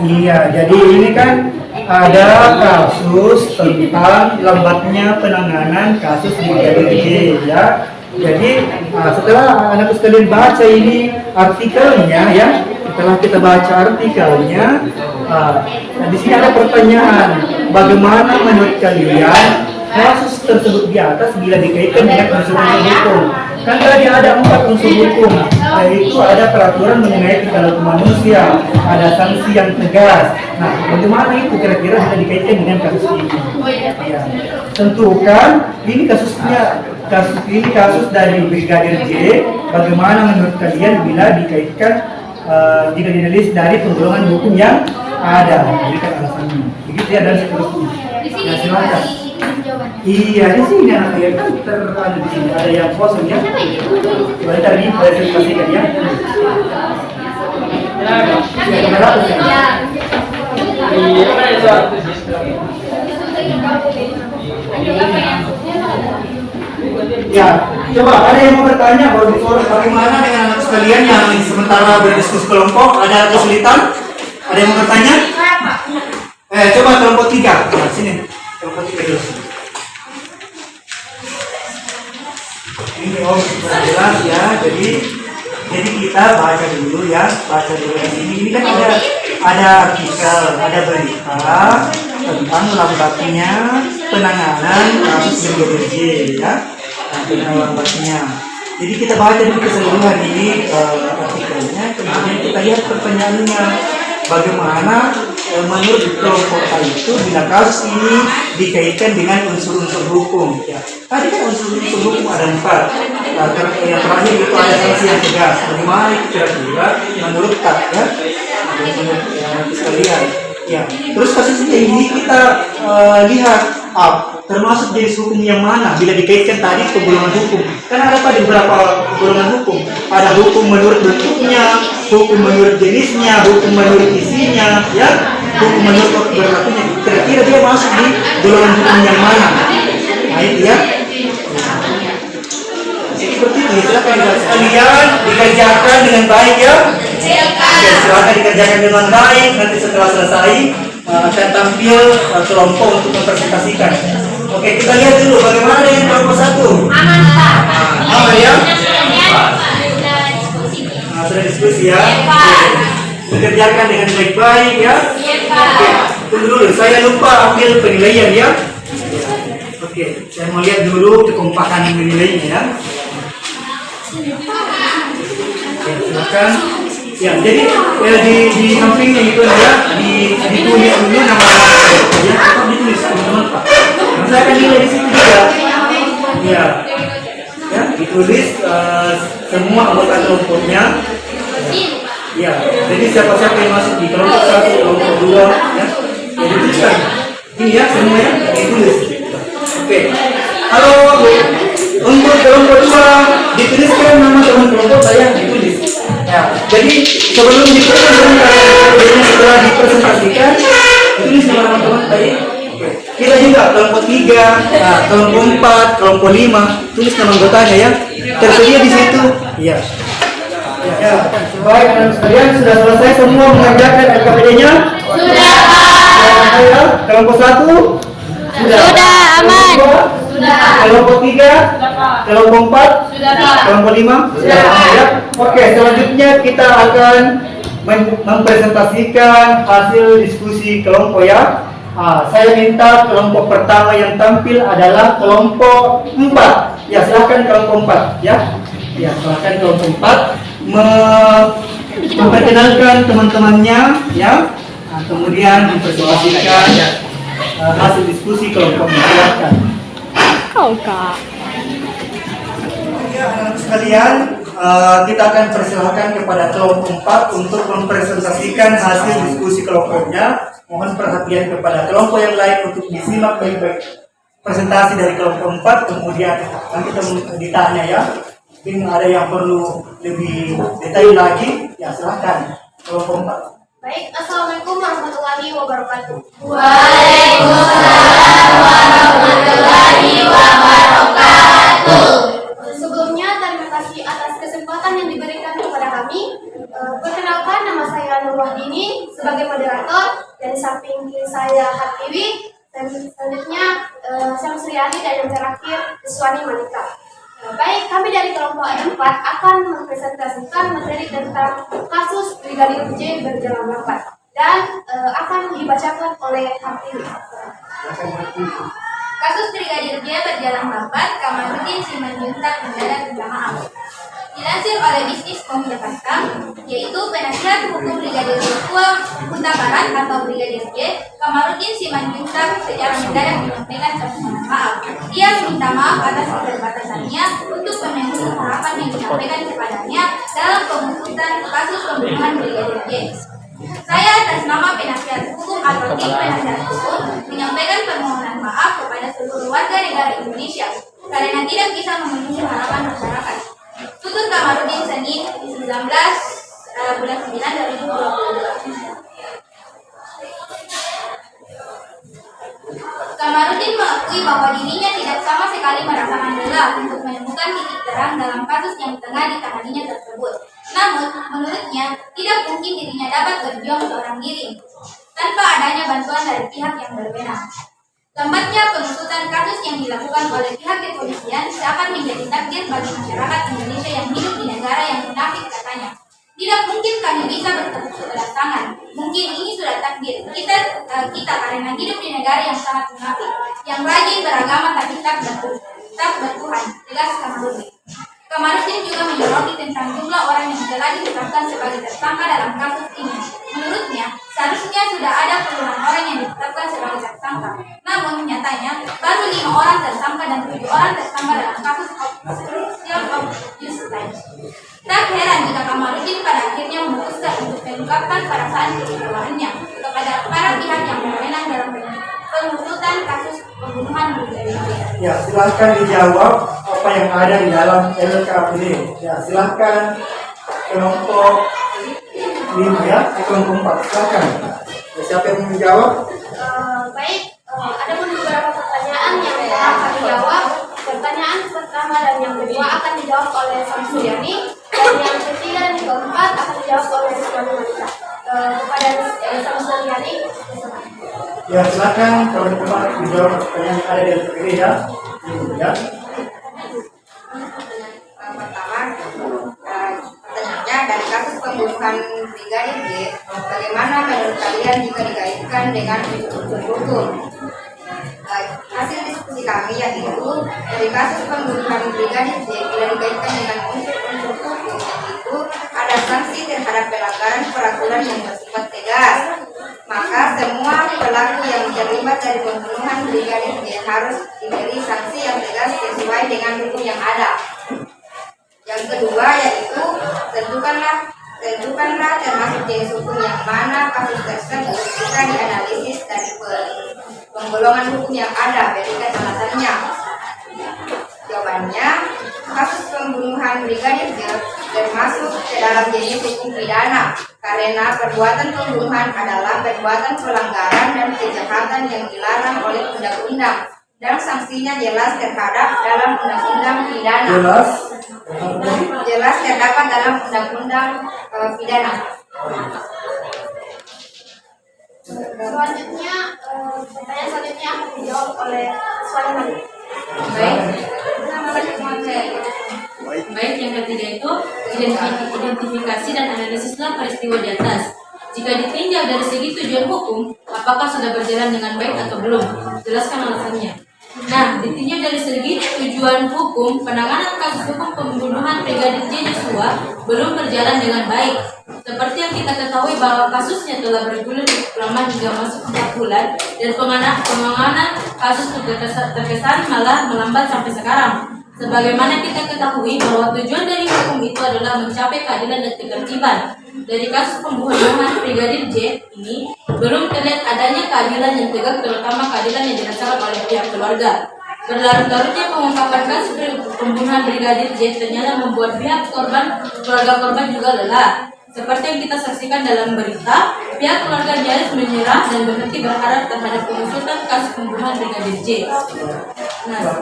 Iya, jadi ini kan ada kasus tentang lambatnya penanganan kasus Brigadir J ya. Jadi setelah anak sekalian baca ini artikelnya ya, setelah kita baca artikelnya, di sini ada pertanyaan, bagaimana menurut kalian kasus tersebut di atas bila dikaitkan dengan unsur-unsur hukum? Kan tadi ada 4 unsur hukum, yaitu ada peraturan mengenai perilaku manusia, ada sanksi yang tegas. Nah, bagaimana itu kira-kira bisa dikaitkan dengan kasus ini? Ya, tentukan ini kasus dari Brigadir J. Bagaimana menurut kalian bila dikaitkan jika dirilis dari penggolongan hukum yang ada? Berikan alasannya. Begitu ya, dan seterusnya. Nah, silakan. Iya, di sini anak saya kan ada di sini, ada yang kosong ya. Coba tadi presentasikan ya. Ya, coba ada yang mau bertanya bagaimana dengan anak sekalian yang sementara berdiskusi kelompok, ada kesulitan? Ada yang mau bertanya? Coba kelompok 3, nah, sini kelompok 3 dulu. Ini jelas ya, jadi kita baca dulu ya, baca dulu di sini. Ini kan ada artikel, ada berita tentang lambatnya penanganan kasus Brigadir J ya, lambatnya. Jadi kita baca dulu keseluruhan ini artikelnya, kemudian kita lihat pertanyaannya, bagaimana menurut kelompok itu bila kasus ini dikaitkan dengan unsur-unsur hukum ya. Tadi kan unsur-unsur hukum ada 4. Yang terakhir itu ada sanksi yang tegas. Bagaimana itu kira-kira menurut ya? Menurut sekalian. Ya. Terus kasus ini kita lihat termasuk jenis hukum yang mana bila dikaitkan tadi ke golongan hukum. Kan ada pada beberapa golongan hukum. Ada hukum menurut bentuknya, hukum menurut jenisnya, hukum menurut isinya, ya, hukum menurut berlakunya. Kira-kira dia masuk di golongan hukum yang mana? Nah itu ya. Seperti itu, silakan sekalian dikerjakan dengan baik ya. Oke, silakan dikerjakan dengan baik. Nanti setelah selesai akan tampil kelompok untuk mempresentasikan. Oke, kita lihat dulu bagaimana dengan kelompok 1. Aman, Pak. Aman ya? Sudah diskusi. Sudah diskusi ya. Pak. Dikerjakan dengan baik-baik ya. Iya, Pak. Oke, tunggu dulu. Saya lupa ambil penilaian ya. Oke, saya mau lihat dulu kekompakan menilainya ya. Oke, silakan. Ya, jadi di sampingnya itu ya, ditulis dulu nama ya, tetap ditulis teman-teman Pak. Nah, saya akan nilai di situ juga. Ya, ya, ditulis semua anggota kelompoknya. Ya, jadi siapa-siapa yang masuk di kelompok 1, kelompok 2, ya, ya dituliskan. Ini ya semua ya, ditulis. Oke, halo Bu. Untuk kelompok 2 dituliskan nama teman kelompok saya ditulis. Ya, jadi sebelum dipresentasikan, setelah dipresentasikan, ditulis nama teman-teman tadi. Oke. Kita juga kelompok 3, kelompok 4, kelompok 5, tulis nama anggotanya ya. Tersedia di situ. Iya. Ya, baik dan sekalian sudah selesai semua mengerjakan LKPD-nya? Sudah. Ya, kelompok 1? Sudah, aman. Sudah. Kelompok 3? Kelompok 4? Sudah, Pak. Kelompok 5? Sudah. Ya. Oke, selanjutnya kita akan mempresentasikan hasil diskusi kelompok ya. Saya minta kelompok pertama yang tampil adalah kelompok 4. Ya, silakan kelompok 4 ya. Ya, silakan kelompok 4 memperkenalkan teman-temannya ya. Kemudian mempresentasikan hasil diskusi kelompoknya. Silakan. Ya, anak-anak sekalian, kita akan persilahkan kepada kelompok 4 untuk mempresentasikan hasil diskusi kelompoknya. Mohon perhatian kepada kelompok yang lain untuk disimak baik-baik presentasi dari kelompok 4, kemudian nanti kita ditanya ya. Mungkin ada yang perlu lebih detail lagi, ya silahkan kelompok 4. Baik, Assalamualaikum warahmatullahi wabarakatuh. Waalaikumsalam warahmatullahi wabarakatuh. Sebelumnya terima kasih atas kesempatan yang diberikan kepada kami. Perkenalkan, nama saya Nur Wahdini sebagai moderator, dan samping kiri saya Hartiwi, dan selanjutnya Syamsriani, dan yang terakhir Iswani Malika. Baik, kami dari kelompok 4 akan mempresentasikan materi tentang kasus Brigadir J berjalan lambat dan akan dibacakan oleh Hartiwi. Kasus Brigadir J berjalan lambat, Kamarudin Simanjuntak mendadak minta maaf. Dilansir oleh Bisnis.com Jakarta, yaitu penasihat hukum Brigadir Joshua Huta Barat atau Brigadir J, Kamarudin Simanjuntak secara mendadak menyampaikan permohonan maaf. Dia meminta maaf atas keterbatasannya untuk memenuhi harapan yang disampaikan kepadanya dalam pengusutan kasus pembunuhan Brigadir J. Saya atas nama penasihat hukum atau tim penasihat hukum menyampaikan permohonan maaf kepada seluruh warga negara Indonesia karena tidak bisa memenuhi harapan masyarakat. Tutur Kamarudin Senin 19 bulan 9 2022. Kamarudin mengakui bahwa dirinya tidak sama sekali merasakan lelah untuk menemukan titik terang dalam kasus yang tengah ditanganinya tersebut. Namun, menurutnya, tidak mungkin dirinya dapat berjuang seorang diri tanpa adanya bantuan dari pihak yang berwenang. Lambatnya pengusutan kasus yang dilakukan oleh pihak kepolisian seakan menjadi takdir bagi masyarakat Indonesia yang hidup di negara yang munafik, katanya. Tidak mungkin kami bisa bertepuk sebelah tangan. Mungkin ini sudah takdir kita karena hidup di negara yang sangat munafik, yang rajin beragama tapi tak bertuhan, tegas Kamarudin. Kamarudin juga menyoroti tentang jumlah orang yang telah ditetapkan sebagai tersangka dalam kasus ini. Menurutnya, seharusnya sudah ada puluhan orang yang ditetapkan sebagai tersangka. Namun, nyatanya, baru 5 orang tersangka dan 7 orang tersangka dalam kasus obstruction of justice. Tak heran jika Kamarudin pada akhirnya memutuskan untuk mengungkapkan perasaan kekecewaannya kepada para pihak yang berwenang dalam pengusutan kasus pembunuhan Brigadir J. Ya, silahkan dijawab apa yang ada di dalam LKPD. Ya, silahkan kelompok 5 ya, kelompok 4. Silahkan. Ya, siapa yang mau menjawab? Baik, ada beberapa pertanyaan yang akan dijawab. Pertanyaan pertama dan yang kedua akan dijawab oleh Syamsriani, dan yang ketiga dan keempat akan dijawab oleh Ya silakan kalau dijawab pertanyaan yang ada di atas ini ya. Ya. Pertama, pertanyaannya dari kasus pembunuhan Brigadir J, bagaimana menurut kalian jika dikaitkan dengan unsur hukum? Hasil diskusi kami yaitu dari kasus pembunuhan Brigadir J bila dikaitkan dengan unsur-unsur hukum, yaitu ada sanksi terhadap pelanggaran peraturan yang bersifat tegas. Maka semua pelaku yang terlibat dari pembunuhan Brigadir J harus diberi sanksi yang tegas sesuai dengan hukum yang ada. Yang kedua yaitu tentukanlah termasuk jenis hukum yang mana kasus tersebut bisa dianalisis dari penggolongan hukum yang ada, berikan alasannya. Jawabannya, kasus pembunuhan Brigadir J termasuk ke dalam jenis hukum pidana karena perbuatan pembunuhan adalah perbuatan pelanggaran dan kejahatan yang dilarang oleh undang-undang dan sanksinya jelas terhadap dalam undang-undang pidana. Jelas terdapat dalam undang-undang pidana. Selanjutnya, pertanyaan selanjutnya akan dijawab oleh Suami. Baik, yang ketiga itu identifikasi dan analisislah peristiwa di atas. Jika ditinjau dari segi tujuan hukum, apakah sudah berjalan dengan baik atau belum? Jelaskan alasannya. Nah, ditinjau dari segi tujuan hukum, penanganan kasus hukum pembunuhan Brigadir J Joshua belum berjalan dengan baik. Seperti yang kita ketahui bahwa kasusnya telah bergulir lama hingga masuk 4 bulan dan penanganan kasus terkesan malah melambat sampai sekarang. Sebagaimana kita ketahui bahwa tujuan dari hukum itu adalah mencapai keadilan dan ketertiban. Dari kasus pembunuhan Brigadir J ini belum terlihat adanya keadilan yang tegak, terutama keadilan yang dirasakan oleh pihak keluarga. Berlarut-larutnya pengungkapan kasus pembunuhan Brigadir J ternyata membuat pihak keluarga korban juga lelah. Seperti yang kita saksikan dalam berita, pihak keluarga nyaris menyerah dan berhenti berharap terhadap pengusutan kasus pembunuhan Brigadir J. Nah,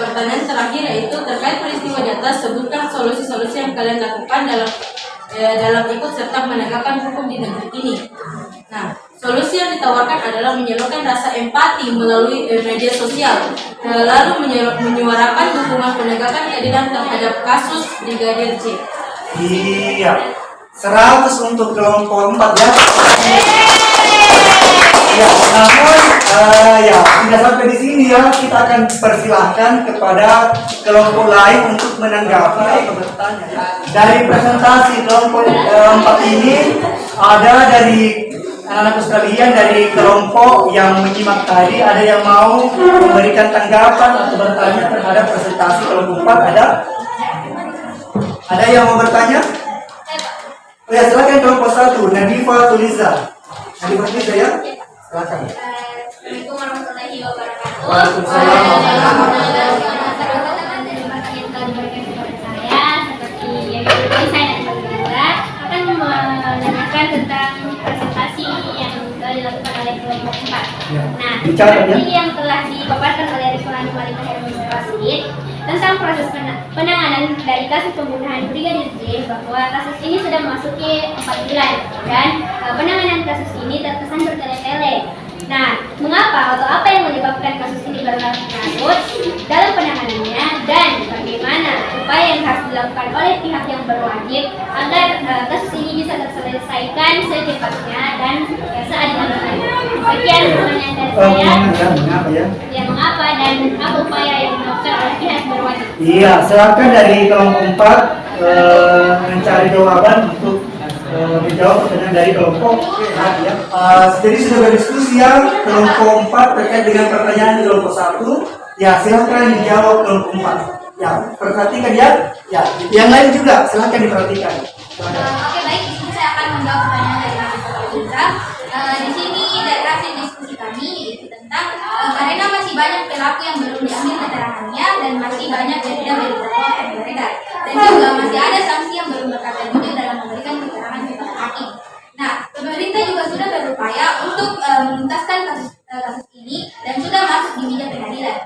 pertanyaan terakhir yaitu terkait peristiwa di atas, sebutkan solusi-solusi yang kalian lakukan dalam ikut serta menegakkan hukum di negeri ini. Nah, solusi yang ditawarkan adalah menyalurkan rasa empati melalui media sosial, lalu menyuarakan dukungan penegakan keadilan terhadap kasus Brigadir J. Iya. 100 untuk kelompok 4 ya. Ya, namun ya tidak sampai di sini ya, kita akan persilahkan kepada kelompok lain untuk menanggapi atau bertanya. Dari presentasi kelompok 4 ini ada dari anak-anak sekalian dari kelompok yang menyimak tadi, ada yang mau memberikan tanggapan atau bertanya terhadap presentasi kelompok 4 ada? Ada yang mau bertanya? Oh ya, silakan kelompok 1, Nadifa Tuliza. Nadifa Tuliza ya, silakan. Assalamualaikum warahmatullahi wabarakatuh. Waalaikumsalam. Seperti yang diketahui saya akan menanyakan tentang presentasi yang telah dilakukan oleh kelompok 4. Nah, seperti yang telah dipaparkan oleh Restoran Malika Hermes Rasid tentang proses penanganan dari kasus pembunuhan Brigadir J, bahwa kasus ini sudah memasuki 4 bulan dan penanganan kasus ini terkesan bertele-tele. Nah, mengapa atau apa yang menyebabkan kasus ini berlarut-larut dalam penanganannya dan bagaimana upaya yang harus dilakukan oleh pihak yang berwajib agar kasus ini bisa terselesaikan secepatnya dan seadil-adilnya. Sekian pertanyaan dari saya. Mengapa dan apa upaya yang dilakukan oleh pihak yang berwajib? Iya, silakan dari kelompok 4 mencari jawaban untuk menjawab pertanyaan dari kelompok. Ya. Jadi sudah berdiskusi ya kelompok 4 terkait dengan pertanyaan kelompok 1. Ya, silakan dijawab kelompok 4. Ya, perhatikan ya. Ya, yang lain juga silakan diperhatikan. Oke, baik, di sini saya akan menjawab pertanyaan dari kelompok kita. Di sini dari hasil diskusi kami yaitu tentang karena masih banyak pelaku yang belum diambil keterangannya dan masih banyak yang tidak beritahu yang beredar, dan juga masih ada sanksi yang belum berkata jujur dalam memberikan keterangan kepada hakim. Nah, pemerintah juga sudah berupaya untuk menuntaskan kasus ini dan sudah masuk di meja pengadilan.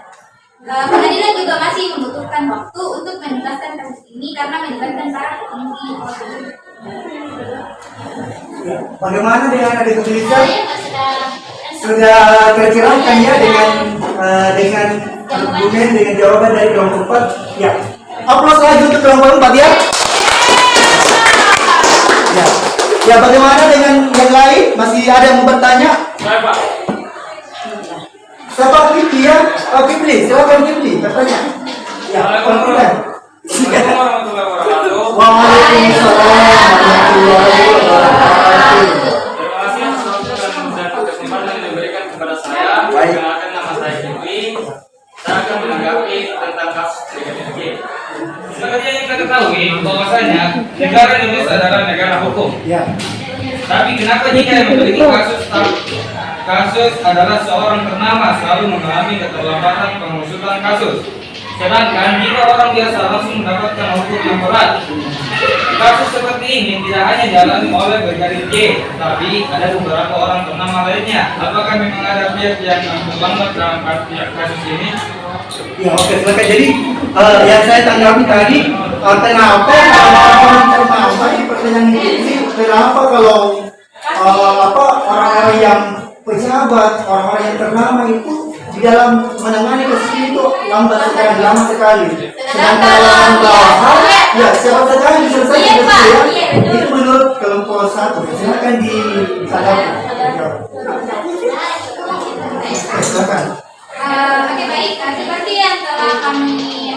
Pengadilan juga masih membutuhkan waktu untuk menuntaskan kasus ini karena melibatkan para petinggi polri. Ya, bagaimana dengan adik Tuliza? Saya sudah sudah tercerahkan ya dengan argumen, dengan jawaban dari kelompok 4. Ya, aplaus lagi untuk kelompok 4 ya. Ya, ya bagaimana dengan yang lain? Masih ada yang mau bertanya? Siapa Kipli ya? Oh Kipli, silakan Kipli bertanya. Ya, konfiden. Waalaikumsalam warahmatullahi wabarakatuh. Terima kasih atas kesempatan yang diberikan kepada saya. Baik. Perkenalkan, nama saya Kipli. Saya akan menanggapi tentang kasus Brigadir J. Seperti yang kita ketahui bahwasanya negara Indonesia adalah negara hukum. Ya. Tapi kenapa jika yang memiliki kasus adalah seorang ternama selalu mengalami keterlambatan pengusutan kasus. Sedangkan jika orang biasa langsung mendapatkan hukum yang berat. Kasus seperti ini tidak hanya dialami oleh Brigadir J, tapi ada beberapa orang ternama lainnya. Apakah memang ada pihak yang terlambat dalam kasus ini? Ya oke, silakan. Jadi yang saya tanggapi tadi, kenapa orang ternama di pertanyaan ini, kenapa kalau orang-orang yang pejabat, orang-orang yang ternama itu di dalam menangani kasus itu lama sekali. Sedangkan orang bawahan, ya siapa saja yang diselesaikan ya. Itu menurut kelompok 1. Silakan ditanggapi. Silakan. Oke baik, seperti yang telah kami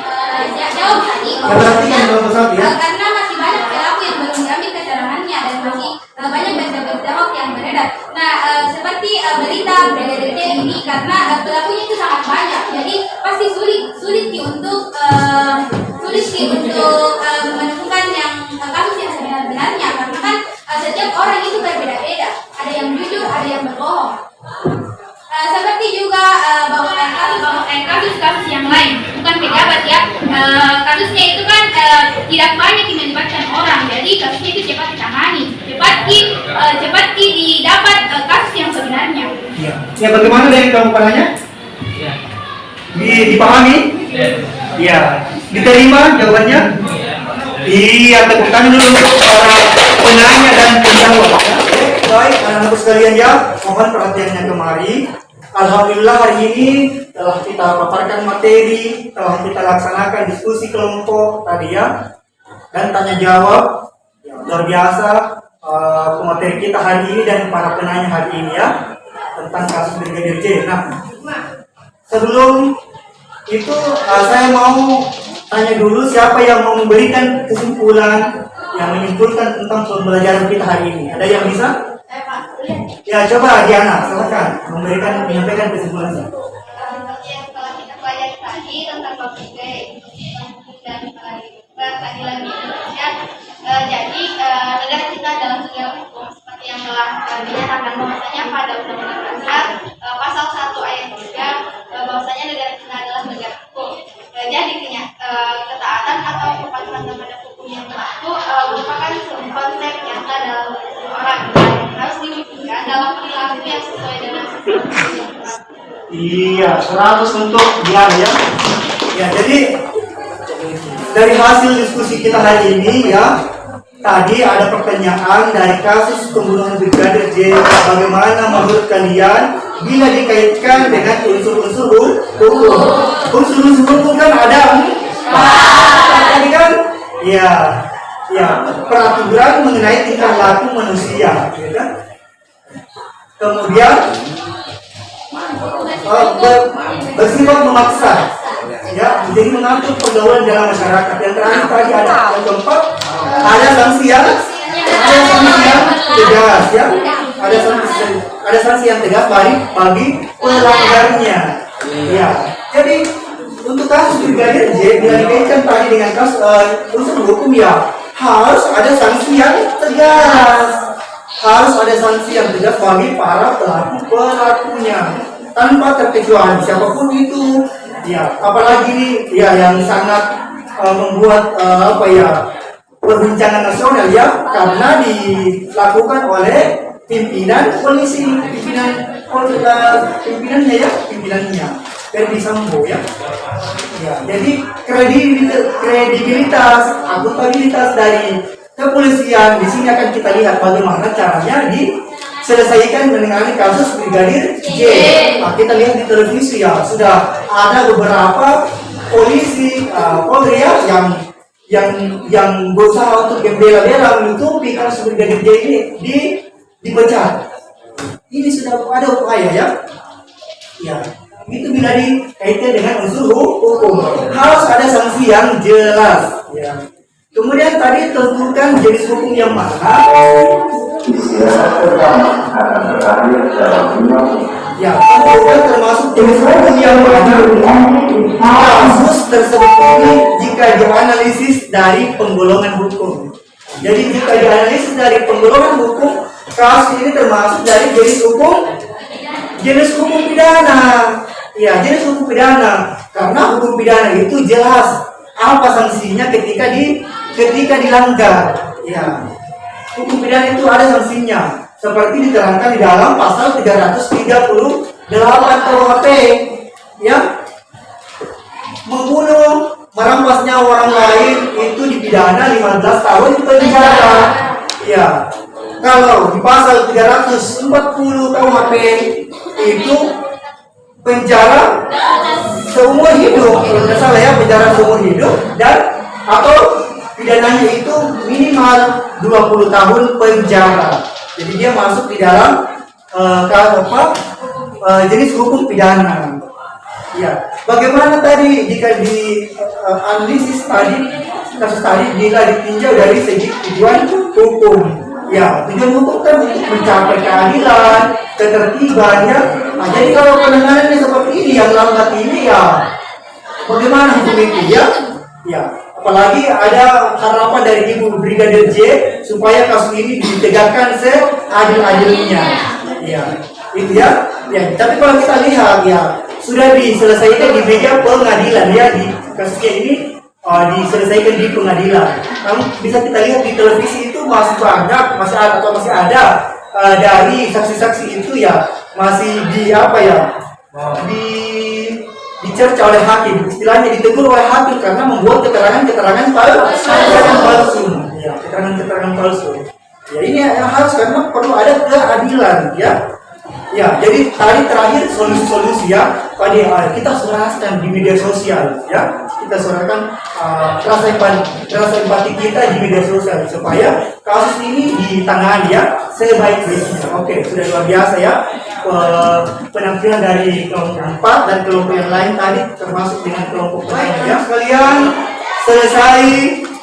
jawab tadi, Ya, berarti yang kelompok 1 ya. karena masih banyak pelaku yang belum diambil keterangannya dan masih banyak berita hoax yang beredar. Nah, seperti berita Brigadir J ini karena pelakunya itu sangat banyak, jadi pasti sulit untuk menemukan yang kasus yang sebenarnya karena kan setiap orang itu berbeda-beda, ada yang jujur, ada yang berbohong. Seperti juga kasus yang lain, bukan pejabat ya. Kasusnya itu kan tidak banyak yang melibatkan orang, jadi kasusnya itu cepat ditangani, cepat didapat kasus yang sebenarnya. Ya. Ya bagaimana dari kelompoknya? Ya. Dipahami? Ya. Diterima jawabannya? Iya, tepuk tangan dulu untuk para penanya dan penjawab. Baik, anak-anak sekalian ya, mohon perhatiannya kemari. Alhamdulillah hari ini telah kita paparkan materi, telah kita laksanakan diskusi kelompok tadi ya, dan tanya jawab. Ya, luar biasa pemateri kita hari ini dan para penanya hari ini ya tentang kasus Brigadir J. Nah, sebelum itu saya mau tanya dulu siapa yang mau memberikan kesimpulan yang menyimpulkan tentang pembelajaran kita hari ini. Ada yang bisa? Ya coba Diana, silakan menyampaikan kesimpulannya. Seperti yang telah kita pelajari tadi tentang topik dan keadilan di Indonesia. Jadi negara kita dalam segala hukum seperti yang telah dinyatakan bahwasanya pada Undang-Undang Dasar pasal 1 ayat 3 bahwasanya negara kita adalah negara hukum. Jadi ketaatan atau kepatuhan terhadap hukum yang berlaku merupakan konsep nyata dalam orang harus diwujudkan dalam perilaku yang sesuai dengan Iya, 100 untuk Diana ya. Ya, jadi dari hasil diskusi kita hari ini ya, tadi ada pertanyaan dari kasus pembunuhan Brigadir J. Bagaimana menurut kalian bila dikaitkan dengan unsur-unsur hukum? Unsur-unsur hukum kan ada tadi kan? Ya, peraturan mengenai tingkah laku manusia, ya kan? Kemudian bersifat memaksa, ya, jadi mengatur pergaulan dalam masyarakat. Yang terakhir tadi ada yang keempat, ada sanksi yang tegas, ya, ada sanksi yang tegas bagi pelanggarnya. Ya, jadi untuk kasus Brigadir J bila dikaitkan tadi dengan kasus unsur hukum ya harus ada sanksi yang tegas. Harus ada sanksi yang tegas bagi para pelakunya tanpa terkecuali siapapun itu ya, apalagi ya yang sangat membuat perbincangan nasional ya karena dilakukan oleh pimpinan polisi, pimpinannya Verdi Sambo ya. Jadi kredibilitas, akuntabilitas dari kepolisian di sini akan kita lihat bagaimana caranya selesaikan menangani kasus Brigadir J. Nah, kita lihat di televisi ya, sudah ada beberapa polisi Polri ya, yang berusaha untuk membela-bela menutupi kasus Brigadir J ini dipecat. Ini sudah ada upaya ya. Ya, itu bila dikaitkan dengan unsur hukum harus ada sanksi yang jelas. Ya. Kemudian tadi tentukan jenis hukum yang mana. Ya, tentukan termasuk jenis hukum yang mana. Kasus tersebut ini jika dianalisis dari penggolongan hukum. Jadi jika dianalisis dari penggolongan hukum, kasus ini termasuk dari jenis hukum pidana. Ya, jenis hukum pidana. Karena hukum pidana itu jelas apa sanksinya ketika dilanggar. Ya. Hukum pidana itu ada sanksinya. Seperti diterangkan di dalam pasal 338 KUHP. Ya. Membunuh, merampas nyawa orang lain itu dipidana 15 tahun penjara. Ya. Kalau di pasal 340 KUHP itu penjara seumur hidup, kalau tidak salah ya, penjara seumur hidup, dan atau pidananya itu minimal 20 tahun penjara. Jadi dia masuk di dalam jenis hukum pidana. Ya, bagaimana tadi jika di analisis tadi kasus tadi bila ditinjau dari segi tujuan hukum. Ya, tujuan hukum kan mencapai keadilan, ketertiban ya. Nah, jadi kalau penanganannya seperti ini yang lambat ini ya, bagaimana hukum itu ya? Ya, apalagi ada harapan dari Ibu Brigadir J supaya kasus ini ditegakkan seadil-adilnya. Ya, itu ya. Ya, tapi kalau kita lihat ya sudah diselesaikan di meja pengadilan ya, di kasusnya ini diselesaikan di pengadilan. Namun bisa kita lihat di televisi itu masih ada dari saksi-saksi itu ya masih dicerca oleh hakim, istilahnya ditegur oleh hakim karena membuat keterangan palsu. Ya, keterangan palsu. Ya, ini yang harus karena perlu ada keadilan ya. Ya, jadi tadi terakhir solusi-solusi ya. Tadi kita suarakan di media sosial ya. Kita suarakan rasa empati kita di media sosial supaya kasus ini ditangani ya sebaik-baiknya. Oke, sudah luar biasa ya penampilan dari kelompok 4 dan kelompok yang lain tadi termasuk dengan kelompok lain ya. Kalian selesai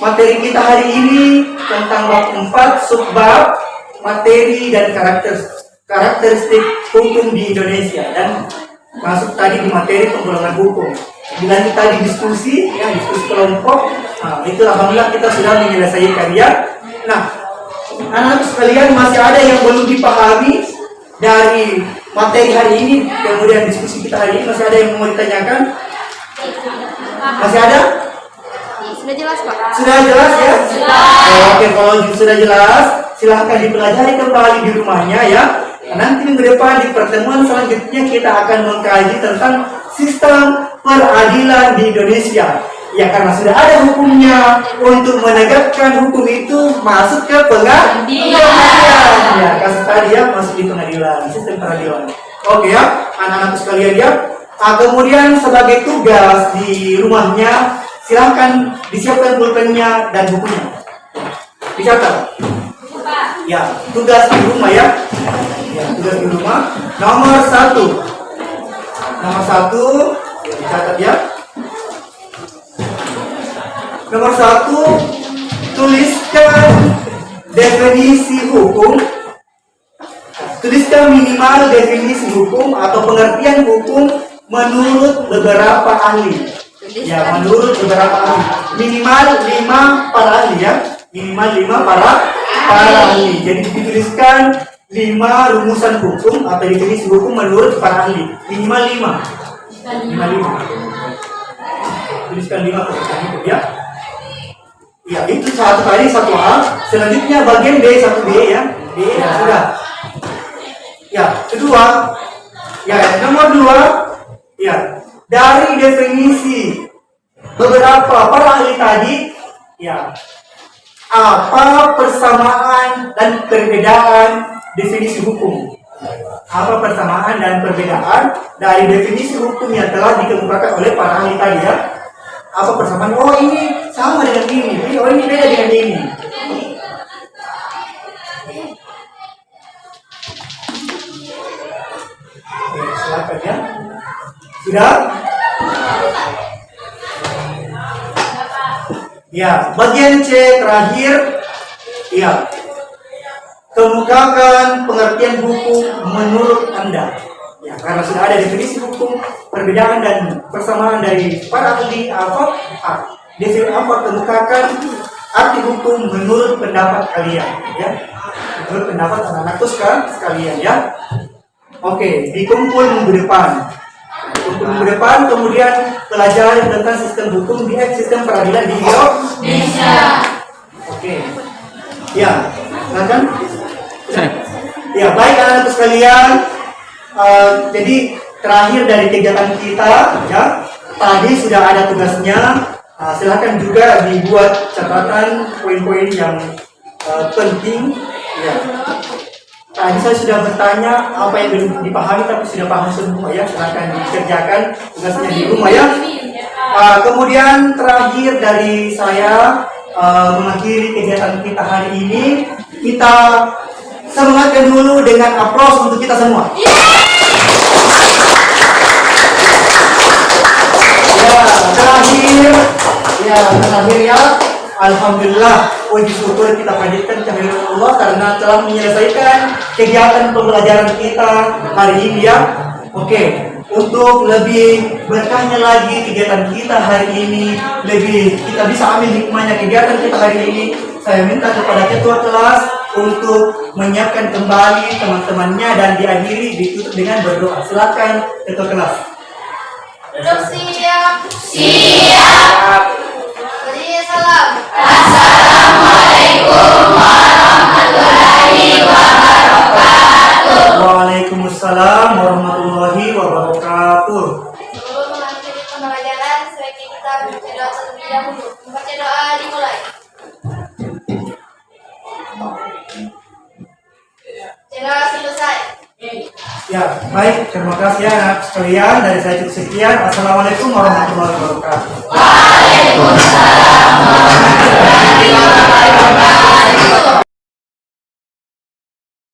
materi kita hari ini tentang bab 4 subbab materi dan karakteristik hukum di Indonesia dan masuk tadi di materi penggolongan hukum. Dilanjut tadi diskusi kelompok. Nah, itu alhamdulillah kita sudah menyelesaikan ya. Nah, anak-anak sekalian masih ada yang belum dipahami dari materi hari ini, kemudian diskusi kita hari ini, masih ada yang mau ditanyakan? Masih ada? Sudah jelas, Pak. Sudah jelas ya? Oke, kalau sudah jelas, silahkan dipelajari kembali di rumahnya ya. Nanti minggu depan di pertemuan selanjutnya kita akan mengkaji tentang sistem peradilan di Indonesia. Ya, karena sudah ada hukumnya, untuk menegakkan hukum itu masuk ke pengadilan. Ya, kasus tadi ya masuk di pengadilan, sistem peradilan. Oke ya, anak-anak sekalian ya. Kemudian sebagai tugas di rumahnya, silahkan disiapkan pulpennya dan bukunya. Dicatat. Ya, tugas di rumah ya. Ya, tugas di rumah. Nomor 1. Nomor 1, ya, dicatat ya. Nomor 1, tuliskan definisi hukum. Tuliskan minimal definisi hukum atau pengertian hukum menurut beberapa ahli. Ya, menurut beberapa ahli. Minimal 5 para ahli ya. Minimal 5 para ahli. Jadi dituliskan 5 rumusan hukum atau definisi hukum menurut para ahli. Minimal 5. Tuliskan 5 pengertian hukum ya. Ya, itu satu kali satu A. Selanjutnya bagian B, 1B ya. B ya, sudah. Ya, kedua. Ya, nomor 2. Ya, dari definisi beberapa para ahli tadi, ya, apa persamaan dan perbedaan definisi hukum. Apa persamaan dan perbedaan dari definisi hukum yang telah dikemukakan oleh para ahli tadi ya? Apa persamaan? Oh ini sama dengan ini, oh ini beda dengan ini. Oke, silakan ya. Sudah? Ya, bagian C terakhir. Ya, kemukakan pengertian hukum menurut Anda. Ya, karena sudah ada definisi hukum, perbedaan dan persamaan dari para ahli definisi kemukakan arti hukum menurut pendapat kalian. Ya, menurut pendapat anak-anak sekalian ya. Oke, dikumpul minggu depan. Minggu depan kemudian pelajaran tentang sistem hukum di sistem peradilan di Indonesia. Oke. Ya, silakan. Ya, baik anak-anak sekalian. Jadi terakhir dari kegiatan kita ya, tadi sudah ada tugasnya. Silakan juga dibuat catatan poin-poin yang penting ya. Tadi saya sudah bertanya apa yang belum dipahami tapi sudah paham semua ya, silakan dikerjakan tugasnya di rumah ya. Kemudian terakhir dari saya mengakhiri kegiatan kita hari ini, kita semangatkan dulu dengan aplaus untuk kita semua. Ya, terakhir ya. Alhamdulillah, puji syukur kita panjatkan kehadirat Allah karena telah menyelesaikan kegiatan pembelajaran kita hari ini ya. Oke, untuk lebih berkahnya lagi kegiatan kita hari ini, lebih kita bisa ambil hikmahnya kegiatan kita hari ini, saya minta kepada ketua kelas untuk menyiapkan kembali teman-temannya dan diakhiri ditutup dengan berdoa. Silakan ketua kelas. Duduk siap. Siap. Beri salam. Waalaikumsalam warahmatullahi wabarakatuh. Sebelum mengakhiri pembelajaran, sebaiknya kita membaca doa terlebih dahulu. Membaca doa dimulai. Doa selesai. Ya, baik, terima kasih ya anak sekalian. Dari saya cukup sekian. Assalamualaikum warahmatullahi wabarakatuh. Waalaikumsalam warahmatullahi wabarakatuh.